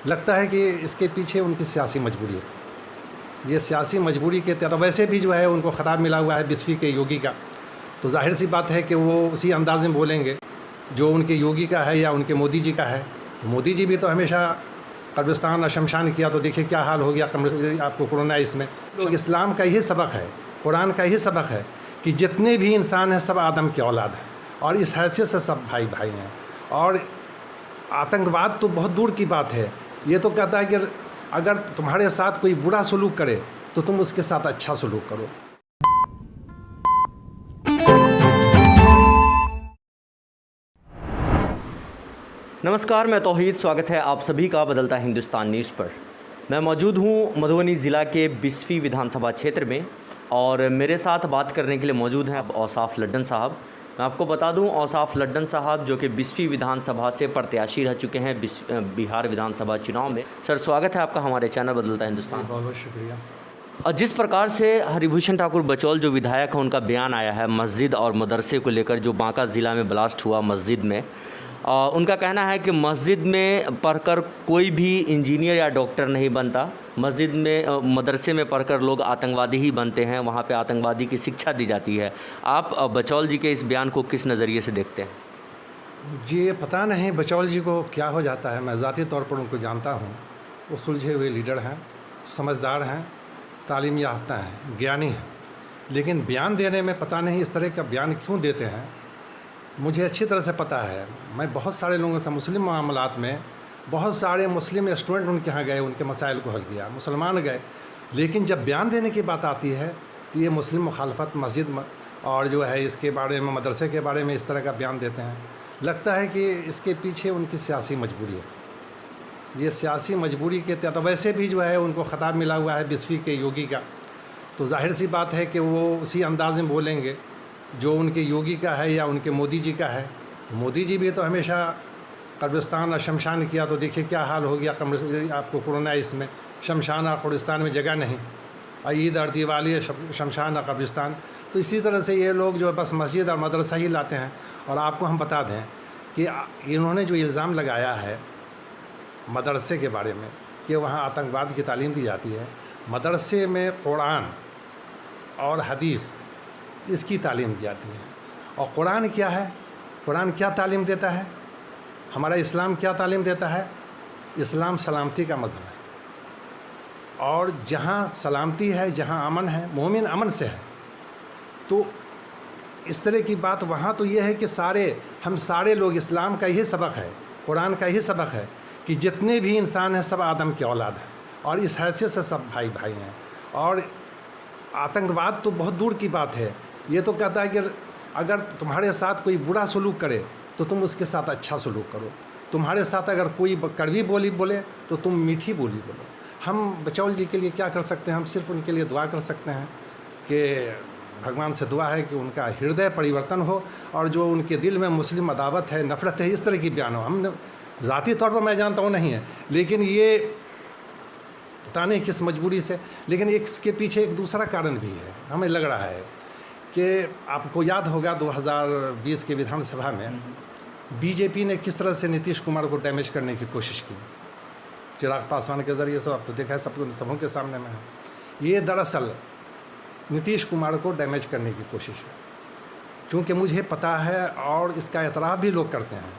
लगता है कि इसके पीछे उनकी सियासी मजबूरी है। ये सियासी मजबूरी के तहत वैसे भी जो है उनको ख़ताब मिला हुआ है 20वीं के योगी का, तो जाहिर सी बात है कि वो उसी अंदाज में बोलेंगे जो उनके योगी का है या उनके मोदी जी का है। तो मोदी जी भी तो हमेशा कब्रिस्तान और शमशान किया, तो देखिए क्या हाल हो गया आपको कोरोना इसमें। लोग इस्लाम का यही सबक है, कुरान का यही सबक है कि जितने भी इंसान हैं सब आदम की औलाद हैं और इस हैसियत से सब भाई भाई हैं। और आतंकवाद तो बहुत दूर की बात है, ये तो कहता है कि अगर तुम्हारे साथ कोई बुरा सलूक करे तो तुम उसके साथ अच्छा सलूक करो। नमस्कार, मैं तौहीद। स्वागत है आप सभी का बदलता हिंदुस्तान न्यूज़ पर। मैं मौजूद हूँ मधुबनी ज़िला के 20वीं विधानसभा क्षेत्र में और मेरे साथ बात करने के लिए मौजूद हैं औसाफ लड्डन साहब। मैं आपको बता दूं, औसाफ लड्डन साहब जो कि 20वीं विधानसभा से प्रत्याशी रह चुके हैं बिहार विधानसभा चुनाव में। सर, स्वागत है आपका हमारे चैनल बदलता हिंदुस्तान। बहुत बहुत शुक्रिया। और जिस प्रकार से हरिभूषण ठाकुर बचौल जो विधायक हैं उनका बयान आया है मस्जिद और मदरसे को लेकर, जो बांका ज़िला में ब्लास्ट हुआ मस्जिद में, उनका कहना है कि मस्जिद में पढ़कर कोई भी इंजीनियर या डॉक्टर नहीं बनता, मस्जिद में मदरसे में पढ़कर लोग आतंकवादी ही बनते हैं, वहाँ पे आतंकवादी की शिक्षा दी जाती है। आप बचौल जी के इस बयान को किस नज़रिए से देखते हैं? जी, पता नहीं बचौल जी को क्या हो जाता है। मैं ज़ाती तौर पर उनको जानता हूँ। वो सुलझे हुए लीडर हैं, समझदार हैं, तालीम याफ्ता हैं, ज्ञानी हैं, लेकिन बयान देने में पता नहीं इस तरह का बयान क्यों देते हैं। मुझे अच्छी तरह से पता है, मैं बहुत सारे लोगों से मुस्लिम मामलात में बहुत सारे मुस्लिम स्टूडेंट उनके यहाँ गए, उनके मसाइल को हल किया, मुसलमान गए, लेकिन जब बयान देने की बात आती है तो ये मुस्लिम मुखालफत मस्जिद और जो है इसके बारे में, मदरसे के बारे में इस तरह का बयान देते हैं। लगता है कि इसके पीछे उनकी सियासी मजबूरी है। ये सियासी मजबूरी के तहत वैसे भी जो है उनको ख़ताब मिला हुआ है 20वीं के योगी का, तो जाहिर सी बात है कि वो उसी अंदाज में बोलेंगे जो उनके योगी का है या उनके मोदी जी का है। तो मोदी जी भी तो हमेशा कब्रिस्तान और शमशान किया, तो देखिए क्या हाल हो गया आपको कोरोना इसमें। शमशान और कब्रिस्तान में जगह नहीं, ईद और दिवाली शमशान और कब्रिस्तान। तो इसी तरह से ये लोग जो बस मस्जिद और मदरसा ही लाते हैं। और आपको हम बता दें कि इन्होंने जो इल्ज़ाम लगाया है मदरसे के बारे में कि वहाँ आतंकवाद की तालीम दी जाती है, मदरसे में कुरान और हदीस इसकी तालीम दी जाती है। और कुरान क्या है, कुरान क्या तालीम देता है, हमारा इस्लाम क्या तालीम देता है? इस्लाम सलामती का मज़हब है और जहाँ सलामती है, जहाँ अमन है, मोमिन अमन से है। तो इस तरह की बात वहाँ तो ये है कि हम सारे लोग, इस्लाम का यही सबक है, कुरान का यही सबक है कि जितने भी इंसान हैं सब आदम की औलाद हैं और इस हैसियत से सब भाई भाई हैं। और आतंकवाद तो बहुत दूर की बात है, ये तो कहता है कि अगर तुम्हारे साथ कोई बुरा सलूक करे तो तुम उसके साथ अच्छा सलूक करो। तुम्हारे साथ अगर कोई कड़वी बोली बोले तो तुम मीठी बोली बोलो। हम बचौल जी के लिए क्या कर सकते हैं? हम सिर्फ उनके लिए दुआ कर सकते हैं कि भगवान से दुआ है कि उनका हृदय परिवर्तन हो और जो उनके दिल में मुस्लिम अदावत है, नफ़रत है, इस तरह की बयान हो। हम ज़ाती तौर पर मैं जानता हूँ नहीं है, लेकिन ये पता नहीं किस मजबूरी से, लेकिन इसके पीछे एक दूसरा कारण भी है। हमें लग रहा है कि आपको याद होगा 2020 के विधानसभा में बीजेपी ने किस तरह से नीतीश कुमार को डैमेज करने की कोशिश की, चिराग पासवान के ज़रिए। सब आप तो देखा है, सबों के सामने में है। ये दरअसल नीतीश कुमार को डैमेज करने की कोशिश है, चूँकि मुझे पता है और इसका एतराफ़ भी लोग करते हैं।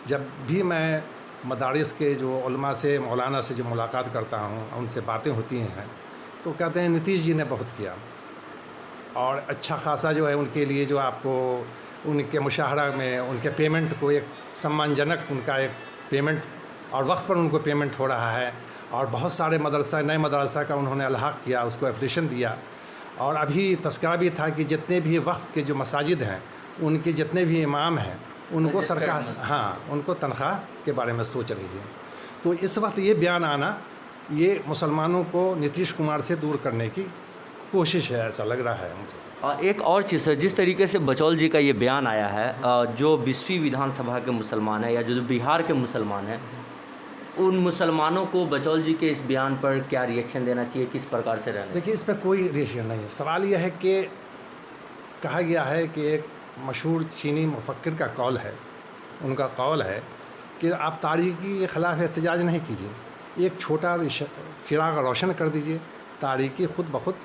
जब भी मैं मदारिस के जो उलमा से, मौलाना से जो मुलाकात करता हूँ, उनसे बातें होती हैं, तो कहते हैं नीतीश जी ने बहुत किया और अच्छा खासा जो है उनके लिए जो आपको उनके मुशाहरा में उनके पेमेंट को एक सम्मानजनक उनका एक पेमेंट और वक्त पर उनको पेमेंट हो रहा है। और बहुत सारे मदरसा, नए मदरसा का उन्होंने अलहाक किया, उसको एप्रिशिएशन दिया। और अभी तस्करा भी था कि जितने भी वक्फ के जो मसाजिद हैं, उनके जितने भी इमाम हैं, उनको सरकार उनको तनख्वाह के बारे में सोच रही है। तो इस वक्त ये बयान आना, ये मुसलमानों को नीतीश कुमार से दूर करने की कोशिश है, ऐसा लग रहा है मुझे। एक और चीज़ है, जिस तरीके से बचौल जी का ये बयान आया है, जो 20वीं विधानसभा के मुसलमान हैं या जो बिहार के मुसलमान हैं, उन मुसलमानों को बचौल जी के इस बयान पर क्या रिएक्शन देना चाहिए, किस प्रकार से रहना? देखिए, इस पर कोई रिएक्शन नहीं है। सवाल यह है कि कहा गया है कि एक मशहूर चीनी मुफक्किर का कौल है, उनका कौल है कि आप तारीकी के ख़िलाफ़ एहतजाज नहीं कीजिए, एक छोटा चिराग रोशन कर दीजिए, तारीकी खुद ब खुद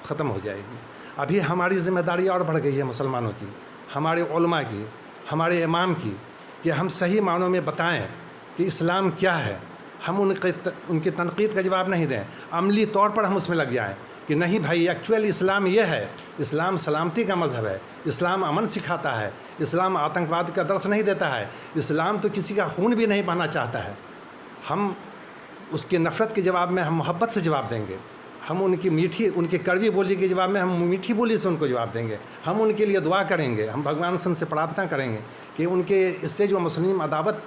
ख़त्म हो जाएगी। अभी हमारी ज़िम्मेदारी और बढ़ गई है मुसलमानों की, हमारे उलमा की, हमारे इमाम की, कि हम सही मानों में बताएं कि इस्लाम क्या है। हम उनकी तनकीद का जवाब नहीं दें, अमली तौर पर हम उसमें लग जाएं कि नहीं भाई एक्चुअल इस्लाम ये है, इस्लाम सलामती का मज़हब है, इस्लाम अमन सिखाता है, इस्लाम आतंकवाद का दर्स नहीं देता है, इस्लाम तो किसी का खून भी नहीं बहाना चाहता है। हम उसकी नफ़रत के जवाब में हम मोहब्बत से जवाब देंगे, हम उनकी कड़वी बोली के जवाब में हम मीठी बोली से उनको जवाब देंगे, हम उनके लिए दुआ करेंगे, हम भगवान से उनसे प्रार्थना करेंगे कि उनके इससे जो मुस्लिम अदावत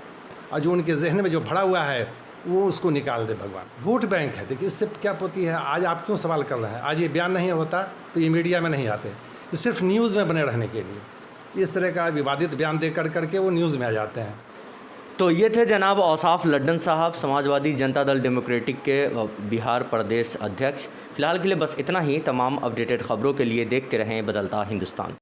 और जो उनके जहन में जो भरा हुआ है वो उसको निकाल दे भगवान। वोट बैंक है, देखिए इससे क्या होती है। आज आप क्यों सवाल कर रहे हैं? आज ये बयान नहीं होता तो ये मीडिया में नहीं आते, ये सिर्फ न्यूज़ में बने रहने के लिए इस तरह का विवादित बयान दे करके वो न्यूज़ में आ जाते हैं। तो ये थे जनाब औसाफ लड्डन साहब, समाजवादी जनता दल डेमोक्रेटिक के बिहार प्रदेश अध्यक्ष। फ़िलहाल के लिए बस इतना ही। तमाम अपडेटेड खबरों के लिए देखते रहें बदलता हिंदुस्तान।